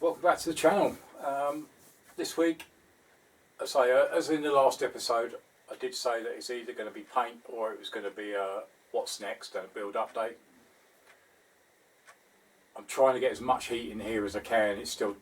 welcome back to the channel. This week, as in the last episode, I did say that it's either going to be paint or it was going to be a what's next and a build update. I'm trying to get as much heat in here as I can. It's still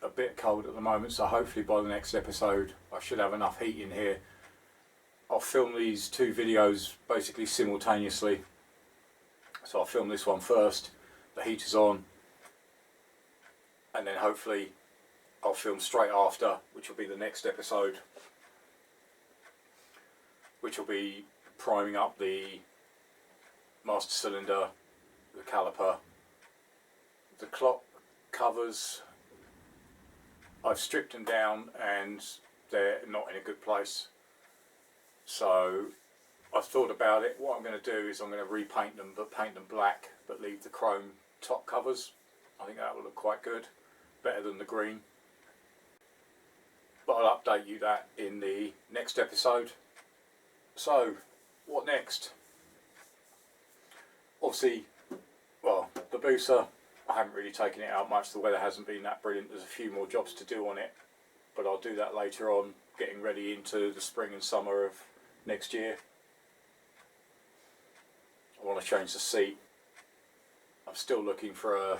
a bit cold at the moment, so hopefully by the next episode I should have enough heat in here. I'll film these two videos basically simultaneously. So I'll film this one first, the heat is on, and then hopefully I'll film straight after, which will be the next episode, which will be priming up the master cylinder, the caliper, the clock covers. I've stripped them down and they're not in a good place, so I've thought about it. What I'm going to do is I'm going to repaint them, but paint them black, but leave the chrome top covers. I think that will look quite good, better than the green. But I'll update you that in the next episode. So, what next? Obviously, well, the booster, I haven't really taken it out much. The weather hasn't been that brilliant. There's a few more jobs to do on it, but I'll do that later on, getting ready into the spring and summer of next year. I want to change the seat. I'm still looking for a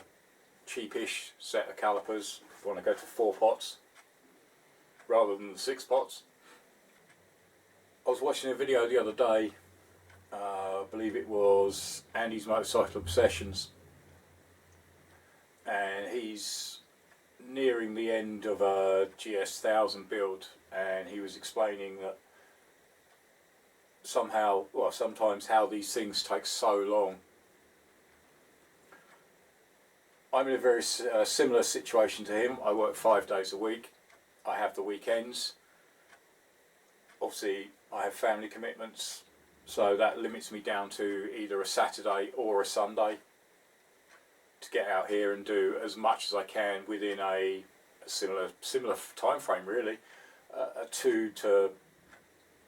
cheapish set of calipers. I want to go to 4 pots rather than the 6 pots. I was watching a video the other day, I believe it was Andy's Motorcycle Obsessions, and he's nearing the end of a GS1000 build, and he was explaining that sometimes how these things take so long. I'm in a very similar situation to him. I work 5 days a week. I have the weekends. Obviously, I have family commitments, so that limits me down to either a Saturday or a Sunday to get out here and do as much as I can within a similar time frame, really. A 2 to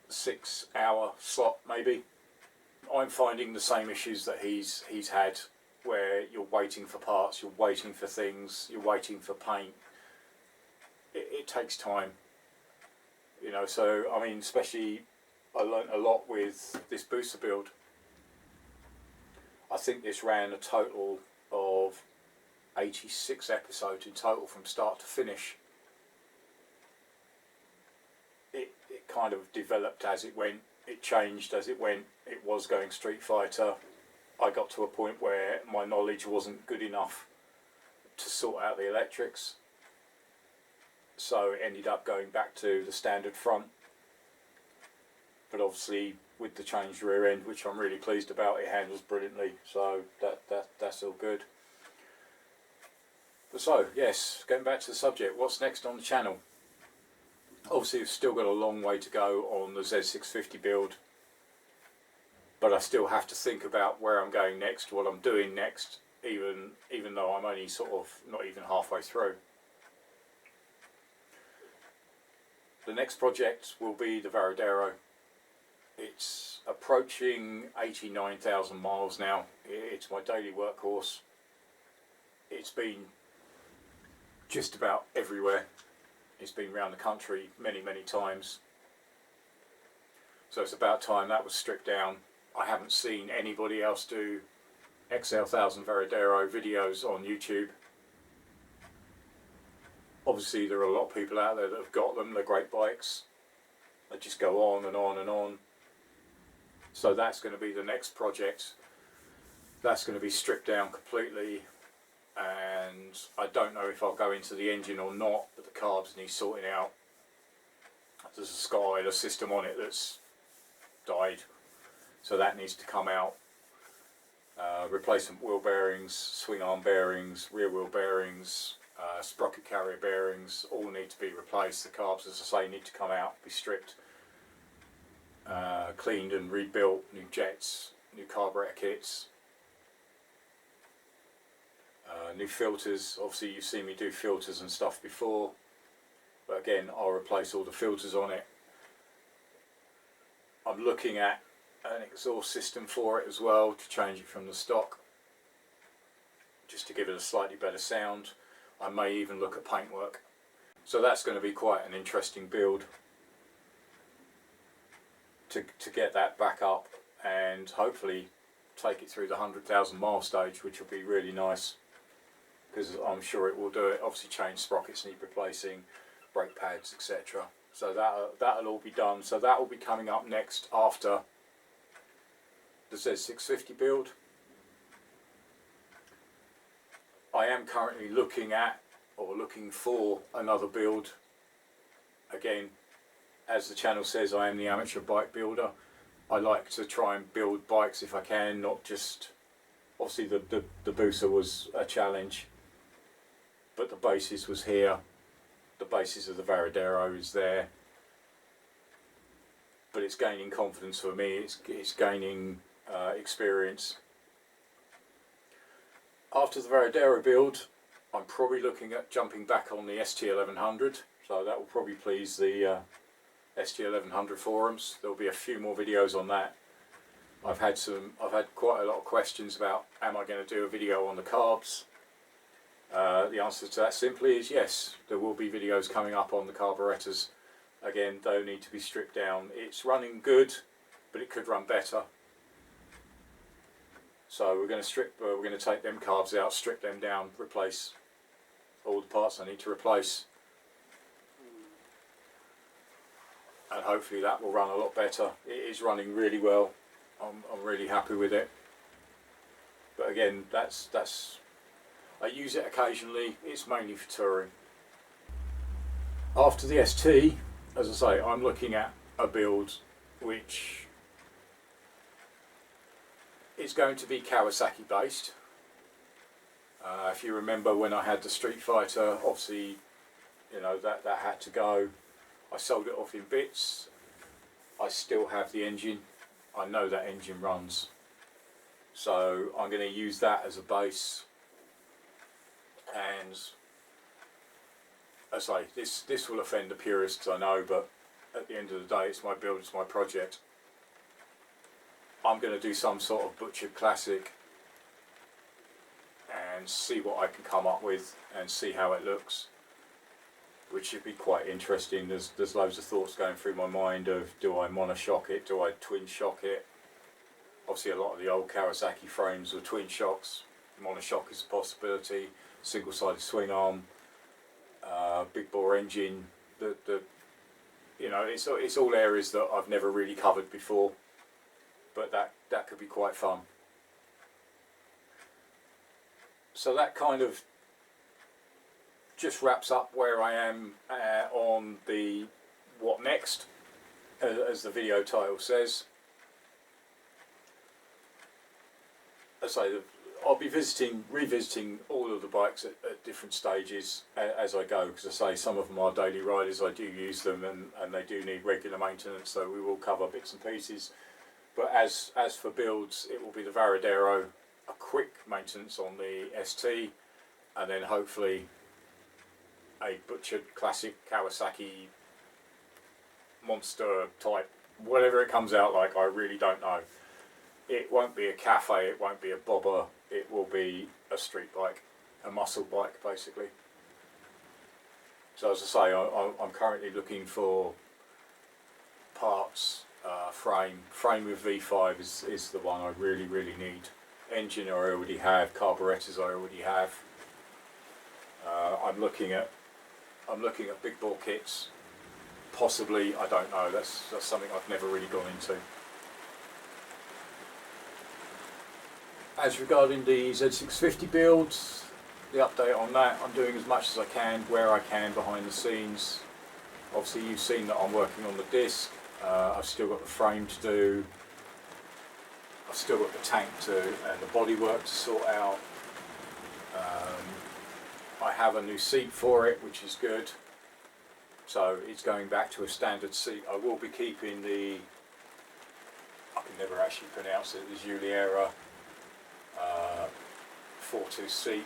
6 hour slot maybe. I'm finding the same issues that he's had, where you're waiting for parts, you're waiting for things, you're waiting for paint. It takes time, you know. So I mean, especially I learnt a lot with this booster build. I think this ran a total of 86 episodes in total from start to finish. It kind of developed as it went, it changed as it went. It was going Street Fighter. I got to a point where my knowledge wasn't good enough to sort out the electrics, so it ended up going back to the standard front. But obviously with the changed rear end, which I'm really pleased about, it handles brilliantly, so that's all good. So yes, getting back to the subject, what's next on the channel? Obviously we've still got a long way to go on the Z650 build, but I still have to think about where I'm going next, what I'm doing next, even though I'm only sort of not even halfway through. The next project will be the Varadero. It's approaching 89,000 miles now. It's my daily workhorse. It's been just about everywhere. It's been around the country many times. So it's about time that was stripped down. I haven't seen anybody else do XL1000 Varadero videos on YouTube. Obviously there are a lot of people out there that have got them. They're great bikes. They just go on and on and on. So that's going to be the next project. That's going to be stripped down completely, and I don't know if I'll go into the engine or not, but the carbs need sorting out. There's a skylighter system on it that's died, so that needs to come out. Replacement wheel bearings, swing arm bearings, rear wheel bearings, sprocket carrier bearings all need to be replaced. The carbs, as I say, need to come out, be stripped, cleaned and rebuilt, new jets, new carburetor kits, new filters. Obviously you've seen me do filters and stuff before, but again I'll replace all the filters on it. I'm looking at an exhaust system for it as well, to change it from the stock, just to give it a slightly better sound. I may even look at paintwork. So that's going to be quite an interesting build to get that back up and hopefully take it through the 100,000 mile stage, which will be really nice, because I'm sure it will do it. Obviously chain sprockets need replacing, brake pads, etc. So that'll all be done. So that will be coming up next after the Z650 build. I am currently looking at or looking for another build. Again, as the channel says, I am the amateur bike builder. I like to try and build bikes if I can, not just, obviously the Busa was a challenge, but the basis was here. The basis of the Varadero is there, but it's gaining confidence for me. It's gaining experience. After the Varadero build, I'm probably looking at jumping back on the ST1100, so that will probably please the ST1100 forums. There'll be a few more videos on that. I've had quite a lot of questions about, am I going to do a video on the carbs? The answer to that simply is yes. There will be videos coming up on the carburetors. Again, they'll need to be stripped down. It's running good, but it could run better. So we're going to take them carbs out, strip them down, replace all the parts I need to replace, and hopefully that will run a lot better. It is running really well. I'm really happy with it. But again, I use it occasionally. It's mainly for touring. After the ST, as I say, I'm looking at a build which is going to be Kawasaki based. If you remember when I had the Street Fighter, obviously, you know, that had to go. I sold it off in bits. I still have the engine. I know that engine runs. So I'm going to use that as a base. And as I say, this will offend the purists, I know, but at the end of the day, it's my build, it's my project. I'm going to do some sort of butchered classic and see what I can come up with and see how it looks, which should be quite interesting. There's loads of thoughts going through my mind of, do I monoshock it, do I twin shock it? Obviously a lot of the old Kawasaki frames were twin shocks. Monoshock is a possibility. Single-sided swing arm, big bore engine. You know, it's all areas that I've never really covered before, but that could be quite fun. So that kind of just wraps up where I am on the what next, as the video title says. As I say, I'll be revisiting all of the bikes at different stages as I go, because I say some of them are daily riders. I do use them, and they do need regular maintenance, so we will cover bits and pieces. But as for builds, it will be the Varadero, a quick maintenance on the ST, and then hopefully a butchered classic Kawasaki monster type, whatever it comes out like. I really don't know. It won't be a cafe, it won't be a bobber, it will be a street bike, a muscle bike basically. So as I say, I'm currently looking for parts. Frame with V5 is the one I really need. Engine I already have, carburetors I already have. I'm looking at big bore kits, possibly. I don't know. That's something I've never really gone into. As regarding the Z650 builds, the update on that, I'm doing as much as I can, where I can, behind the scenes. Obviously you've seen that I'm working on the disc. I've still got the frame to do. I've still got the tank and the bodywork to sort out. I have a new seat for it, which is good. So it's going back to a standard seat. I will be keeping the, I can never actually pronounce it, the Juliera 4-2 seat.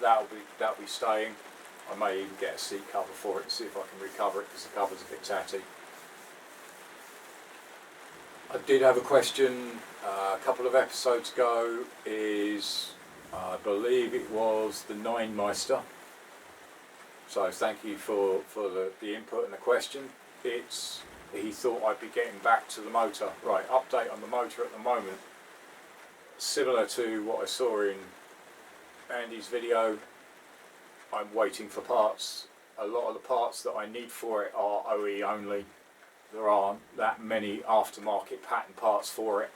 That'll be staying. I may even get a seat cover for it and see if I can recover it, because the cover's a bit tatty. I did have a question a couple of episodes ago, I believe it was the Nine Meister. So thank you for the input and the question. He thought I'd be getting back to the motor. Right, update on the motor at the moment. Similar to what I saw in Andy's video, I'm waiting for parts. A lot of the parts that I need for it are OE only. There aren't that many aftermarket pattern parts for it,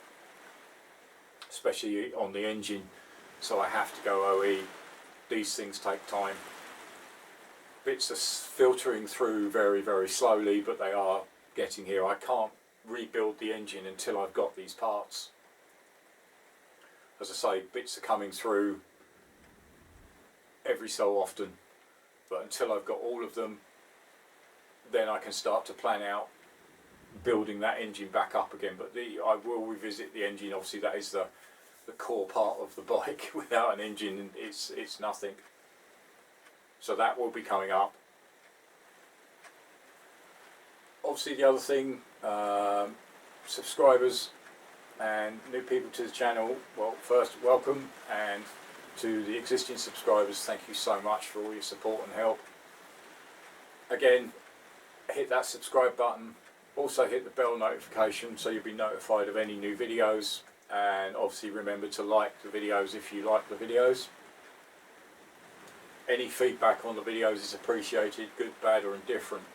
especially on the engine, so I have to go OE. These things take time. Bits are filtering through very, very slowly, but they are getting here. I can't rebuild the engine until I've got these parts. As I say, bits are coming through every so often, but until I've got all of them, then I can start to plan out building that engine back up again. But I will revisit the engine. Obviously that is the core part of the bike. Without an engine it's nothing, so that will be coming up. Obviously the other thing, subscribers and new people to the channel, well, first welcome, and to the existing subscribers, thank you so much for all your support and help. Again, hit that subscribe button, also hit the bell notification so you'll be notified of any new videos, and obviously remember to like the videos if you like the videos. Any feedback on the videos is appreciated, good, bad or indifferent.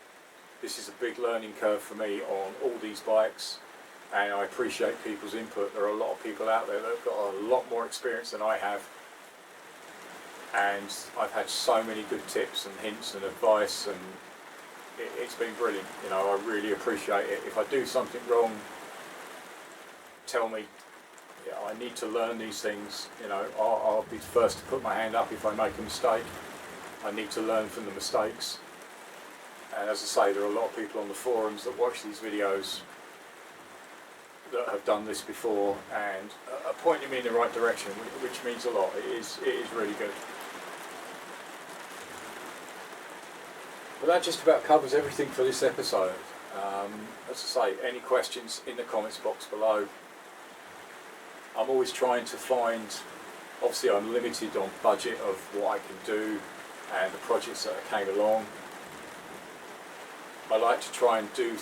This is a big learning curve for me on all these bikes, and I appreciate people's input. There are a lot of people out there that have got a lot more experience than I have, and I've had so many good tips and hints and advice, and it's been brilliant. You know, I really appreciate it. If I do something wrong, tell me. Yeah, I need to learn these things. You know, I'll be the first to put my hand up if I make a mistake. I need to learn from the mistakes. And as I say, there are a lot of people on the forums that watch these videos that have done this before and are pointing me in the right direction, which means a lot. It is really good. But that just about covers everything for this episode. As I say, any questions in the comments box below. I'm always trying to find, obviously I'm limited on budget of what I can do and the projects that came along. I like to try and do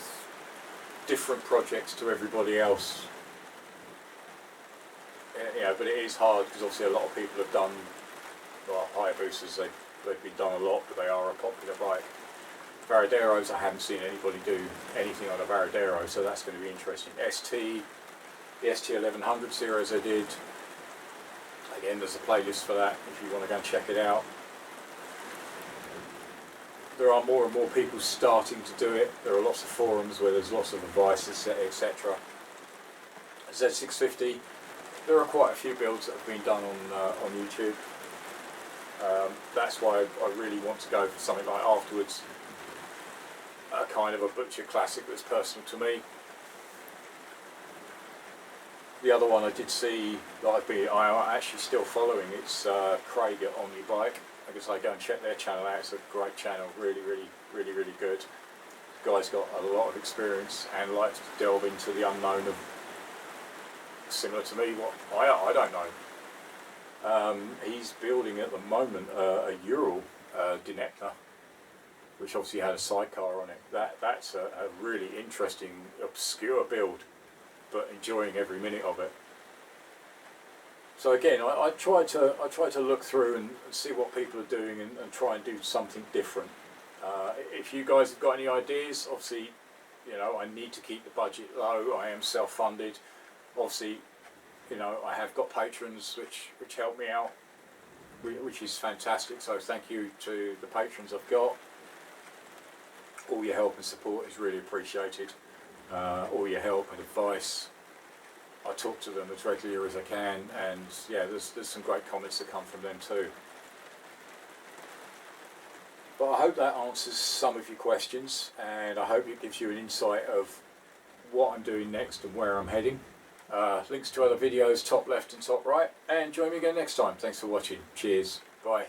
different projects to everybody else. Yeah, but it is hard because obviously a lot of people have done, well, Hayabusas, they've been done a lot, but they are a popular bike. Varaderos, I haven't seen anybody do anything on a Varadero, so that's going to be interesting. The ST1100 series I did, again there's a playlist for that if you want to go and check it out. There are more and more people starting to do it. There are lots of forums where there's lots of advice, etc. Z650, there are quite a few builds that have been done on YouTube. That's why I really want to go for something like Afterwards, a kind of a butcher classic that's personal to me. The other one I did see that I'm actually still following, it's Craig at Omni Bike. I guess I go and check their channel out. It's a great channel, really good. The guy's got a lot of experience and likes to delve into the unknown of, similar to me, what I don't know. He's building at the moment a Ural Dinector, which obviously had a sidecar on it. That's a really interesting, obscure build, but enjoying every minute of it. So again, I try to look through and see what people are doing and try and do something different. If you guys have got any ideas, obviously, you know, I need to keep the budget low. I am self-funded. Obviously, you know, I have got patrons which help me out, which is fantastic. So thank you to the patrons I've got. All your help and support is really appreciated. All your help and advice, I talk to them as regularly as I can, and yeah, there's some great comments that come from them too. But I hope that answers some of your questions, and I hope it gives you an insight of what I'm doing next and where I'm heading. Links to other videos top left and top right, and join me again next time. Thanks for watching. Cheers. Bye.